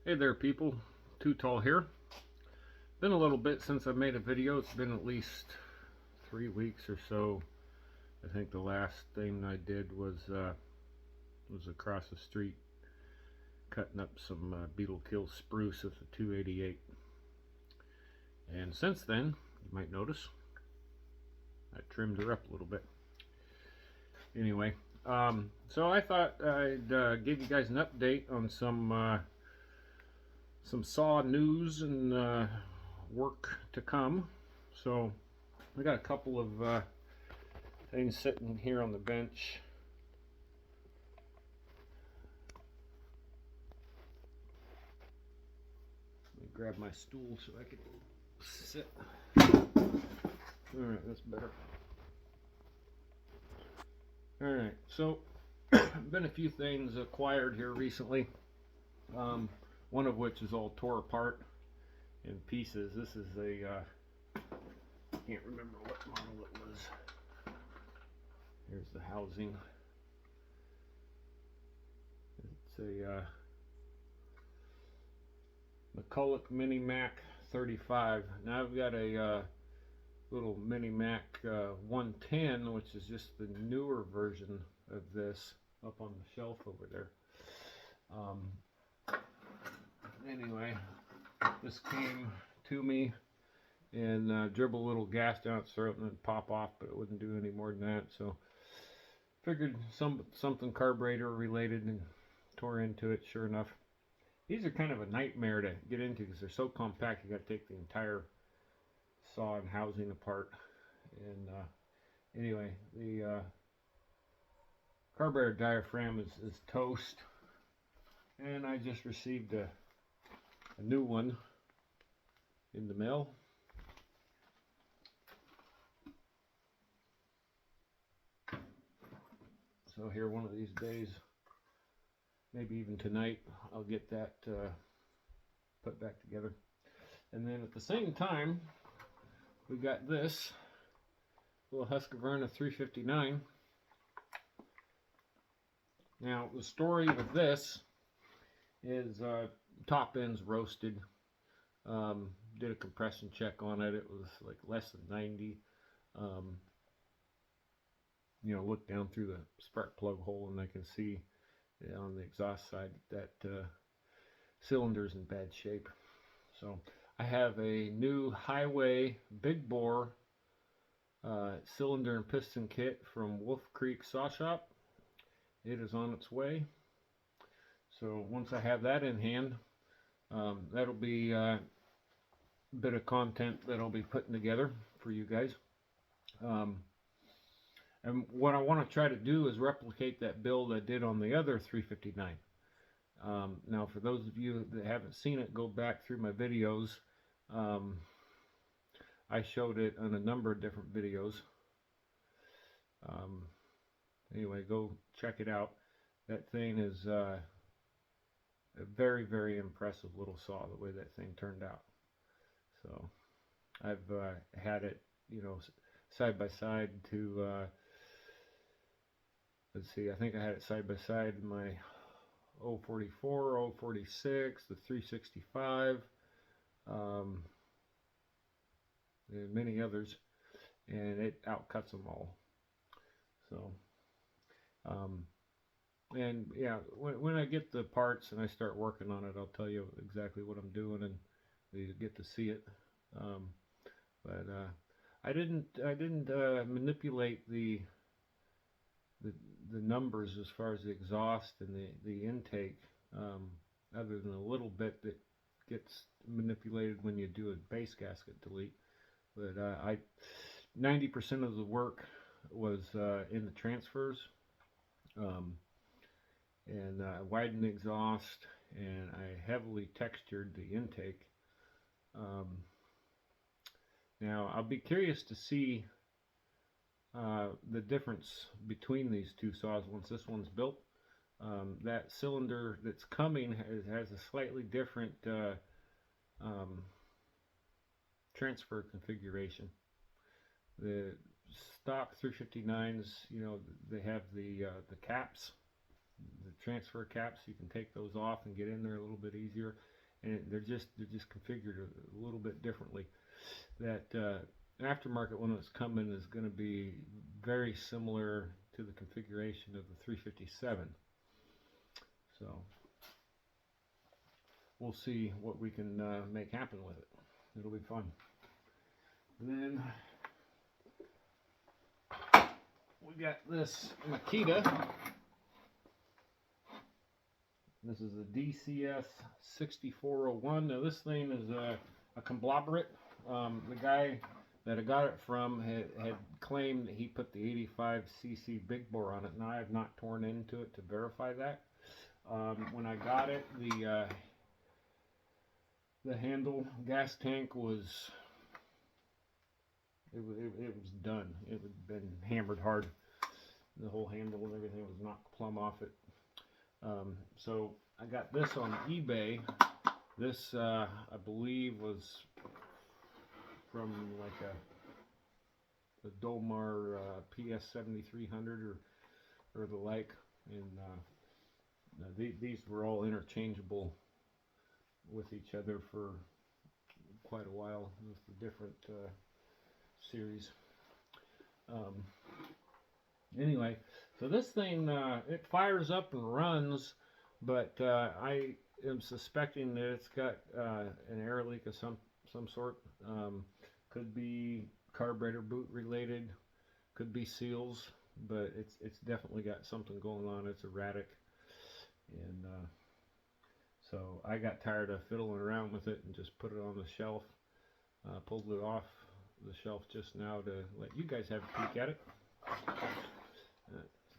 Hey there people, Too Tall here. Been a little bit since I've made a video. It's been at least 3 weeks or so. I think the last thing I did was across the street cutting up some beetle kill spruce with a 288. And since then, you might notice, I trimmed her up a little bit. Anyway, so I thought I'd give you guys an update on some saw news and work to come. So we got a couple of things sitting here on the bench. Let me grab my stool so I can sit. Alright, that's better. Alright, so been a few things acquired here recently. One of which is all tore apart in pieces. This is a, I can't remember what model it was. Here's the housing. It's a McCulloch Mini Mac 35. Now I've got a little Mini Mac 110, which is just the newer version of this up on the shelf over there. Anyway, this came to me and dribble a little gas down its throat and then pop off, but it wouldn't do any more than that. So figured something carburetor related and tore into it. Sure enough, these are kind of a nightmare to get into because they're so compact. You got to take the entire saw and housing apart. And anyway, the carburetor diaphragm is toast, and I just received a new one in the mail. So here one of these days, maybe even tonight, I'll get that put back together. And then at the same time, we got this little Husqvarna 359. Now the story with this is top end's roasted. Did a compression check on it. It was like less than 90. You know, look down through the spark plug hole and I can see on the exhaust side that cylinder's in bad shape. So I have a new Highway big bore cylinder and piston kit from Wolf Creek Saw Shop. It is on its way. So once I have that in hand, that'll be a bit of content that I'll be putting together for you guys. And what I want to try to do is replicate that build I did on the other 359. Now for those of you that haven't seen it, go back through my videos. I showed it on a number of different videos. Anyway, go check it out. That thing is a very, very impressive little saw, the way that thing turned out. So I've had it, you know, side by side to let's see, I think I had it side by side my 044, 046, the 365, and many others, and it outcuts them all. So and yeah, when I get the parts and I start working on it, I'll tell you exactly what I'm doing, and you get to see it. But I didn't manipulate the numbers as far as the exhaust and the intake, other than a little bit that gets manipulated when you do a base gasket delete. But 90% of the work was in the transfers, and I widened the exhaust, and I heavily textured the intake. Now I'll be curious to see the difference between these two saws once this one's built. That cylinder that's coming has a slightly different transfer configuration. The stock 359s, you know, they have the caps, the transfer caps. You can take those off and get in there a little bit easier. and they're just configured a little bit differently. That aftermarket one that's coming is going to be very similar to the configuration of the 357. So we'll see what we can make happen with it. It'll be fun. And then we got this Makita. This is a DCS 6401. Now this thing is a conglomerate. The guy that I got it from had claimed that he put the 85cc big bore on it. Now I have not torn into it to verify that. When I got it, the handle gas tank was it was done. It had been hammered hard. The whole handle and everything was knocked plumb off it. So I got this on eBay. This I believe was from like a Dolmar PS 7300 or the like, and these were all interchangeable with each other for quite a while with the different series. Anyway, so this thing it fires up and runs, but I am suspecting that it's got an air leak of some sort. Could be carburetor boot related, could be seals, but it's definitely got something going on. It's erratic, and so I got tired of fiddling around with it and just put it on the shelf. Pulled it off the shelf just now to let you guys have a peek at it.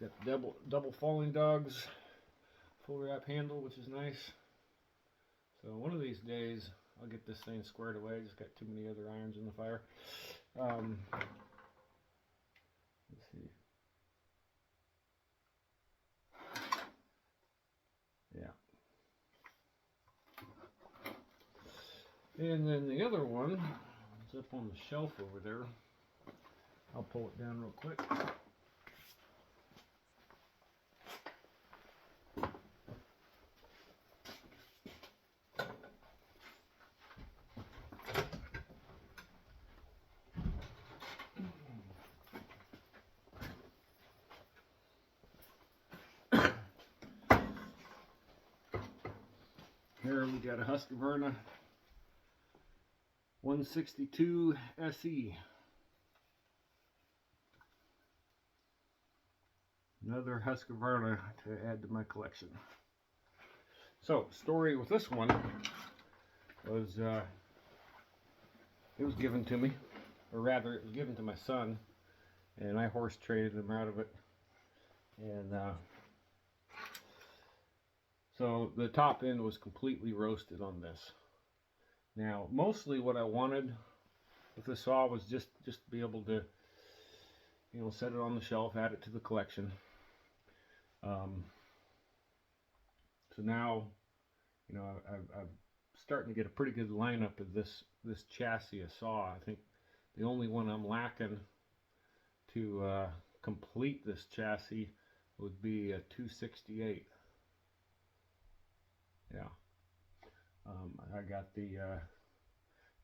It's got double falling dogs, full wrap handle, which is nice. So one of these days I'll get this thing squared away. I just got too many other irons in the fire. Let's see. Yeah. And then the other one is up on the shelf over there. I'll pull it down real quick. Here we got a Husqvarna 162 SE. Another Husqvarna to add to my collection. So, story with this one was it was given to me, or rather it was given to my son, and I horse traded him out of it. And so the top end was completely roasted on this. Now, mostly what I wanted with the saw was just to be able to, you know, set it on the shelf, add it to the collection. So now, you know, I'm starting to get a pretty good lineup of this chassis of saw. I think the only one I'm lacking to complete this chassis would be a 268. Yeah. I got the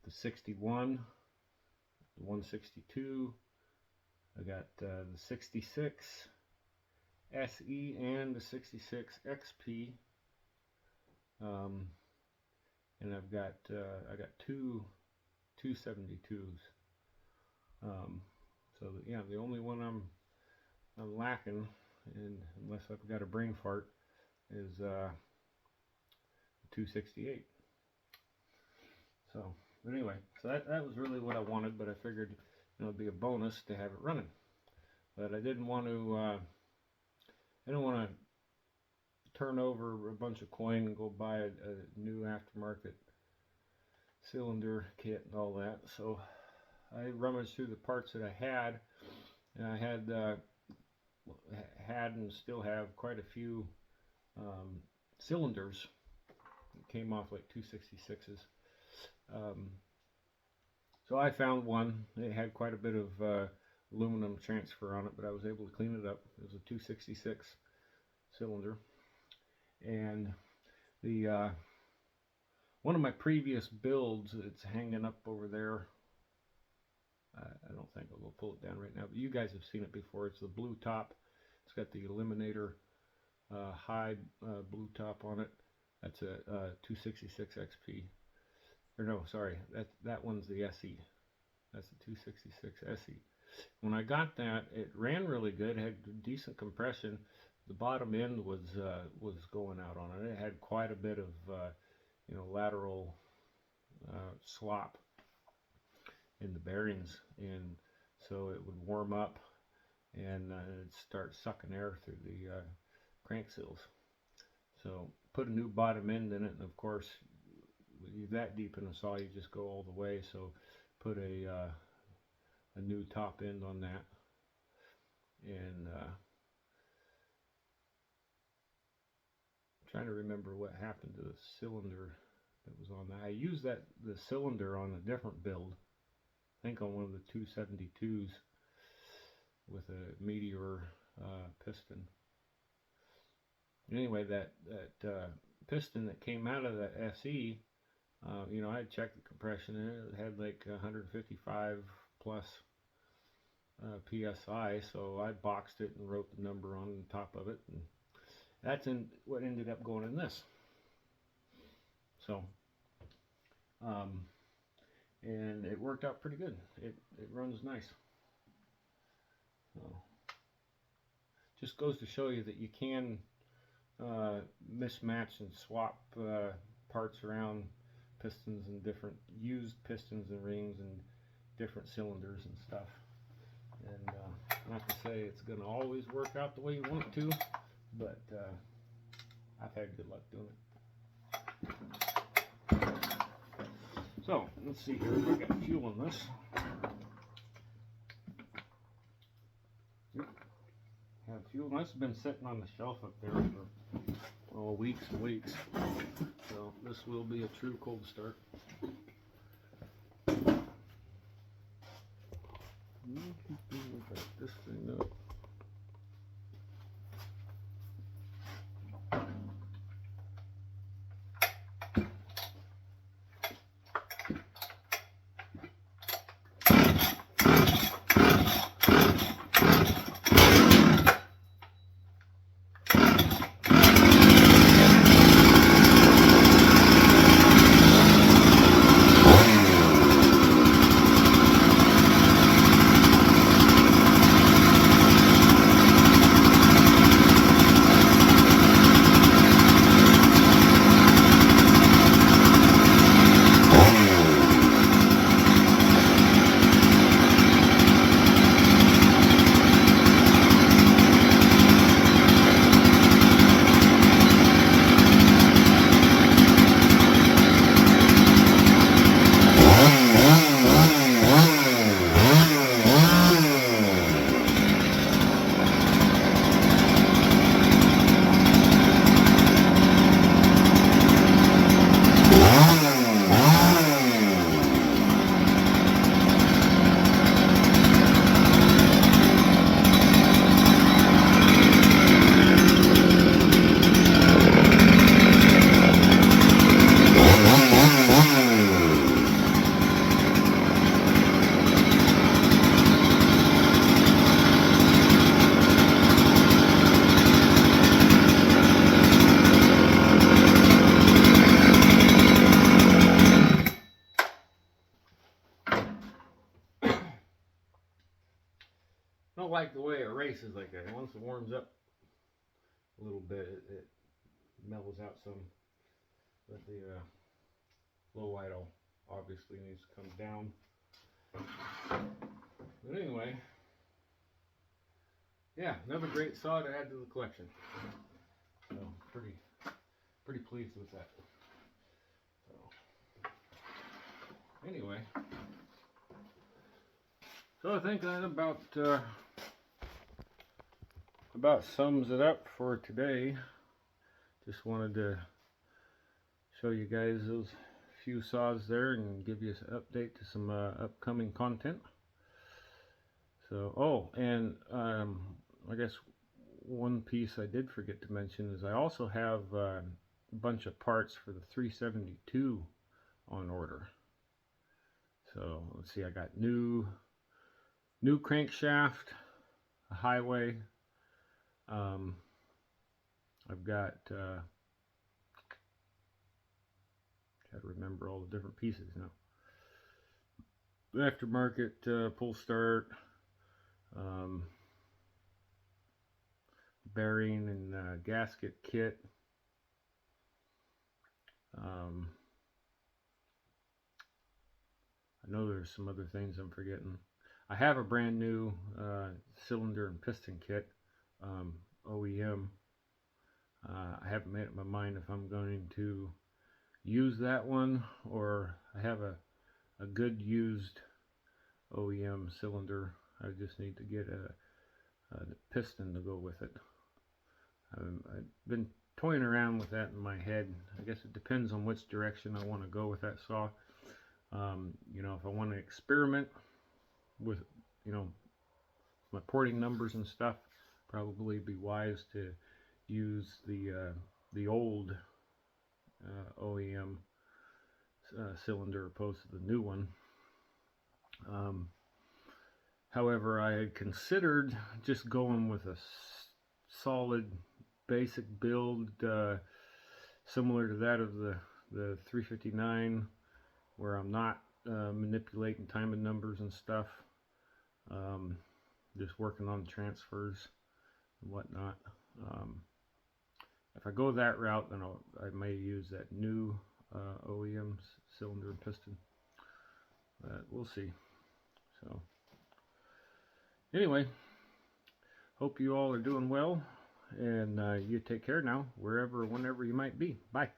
61, the 162. I got the 66 SE and the 66 XP. And I've got I got two 272s. So yeah, the only one I'm lacking, and unless I've got a brain fart, is 268. So, but anyway, so that was really what I wanted, but I figured, you know, it'd be a bonus to have it running. But I didn't want to turn over a bunch of coin and go buy a new aftermarket cylinder kit and all that. So I rummaged through the parts that I had, and I had and still have quite a few cylinders. It came off like 266s. So I found one. It had quite a bit of aluminum transfer on it, but I was able to clean it up. It was a 266 cylinder, and the one of my previous builds, it's hanging up over there. I don't think I will pull it down right now, but you guys have seen it before. It's the blue top. It's got the Eliminator high blue top on it. That's a 266 XP. Or no, sorry, that one's the SE. That's the 266 SE. When I got that, it ran really good. It had decent compression. The bottom end was going out on it. It had quite a bit of lateral slop in the bearings, and so it would warm up and it'd start sucking air through the crank seals. So put a new bottom end in it, and of course, when you're that deep in a saw, you just go all the way. So put a new top end on that, and trying to remember what happened to the cylinder that was on that. I used the cylinder on a different build, I think on one of the 272s with a Meteor piston. Anyway, that piston that came out of that SE, I had checked the compression in it. It had like 155 plus PSI, so I boxed it and wrote the number on the top of it, and that's what ended up going in this. So, and it worked out pretty good. It runs nice. So, just goes to show you that you can mismatch and swap parts around, pistons and different used pistons and rings and different cylinders and stuff. And not to say it's going to always work out the way you want it to, but I've had good luck doing it. So let's see here. I got fuel in this. Yep. Have fuel. That's been sitting on the shelf up there for weeks and weeks. So this will be a true cold start. Back this thing up. I don't like the way it races like that. Once it warms up a little bit, it mellows out some. But the low idle obviously needs to come down. But anyway, yeah, another great saw to add to the collection. So pretty pleased with that. So anyway, so I think that about sums it up for today. Just wanted to show you guys those few saws there and give you an update to some upcoming content. So, and I guess one piece I did forget to mention is I also have bunch of parts for the 372 on order. So let's see, I got new crankshaft, a highway. I've got try to remember all the different pieces now. Aftermarket pull start, bearing and gasket kit. I know there's some other things I'm forgetting. I have a brand new cylinder and piston kit, OEM. I haven't made up my mind if I'm going to use that one, or I have a good used OEM cylinder. I just need to get a piston to go with it. I've been toying around with that in my head. I guess it depends on which direction I want to go with that saw. You know, if I want to experiment with, you know, my porting numbers and stuff, probably be wise to use the old OEM cylinder opposed to the new one. However, I had considered just going with a solid basic build similar to that of the 359, where I'm not manipulating timing numbers and stuff, just working on transfers and whatnot. If I go that route, then I may use that new OEM cylinder and piston. We'll see. So anyway, hope you all are doing well, and you take care now, wherever, whenever you might be. Bye.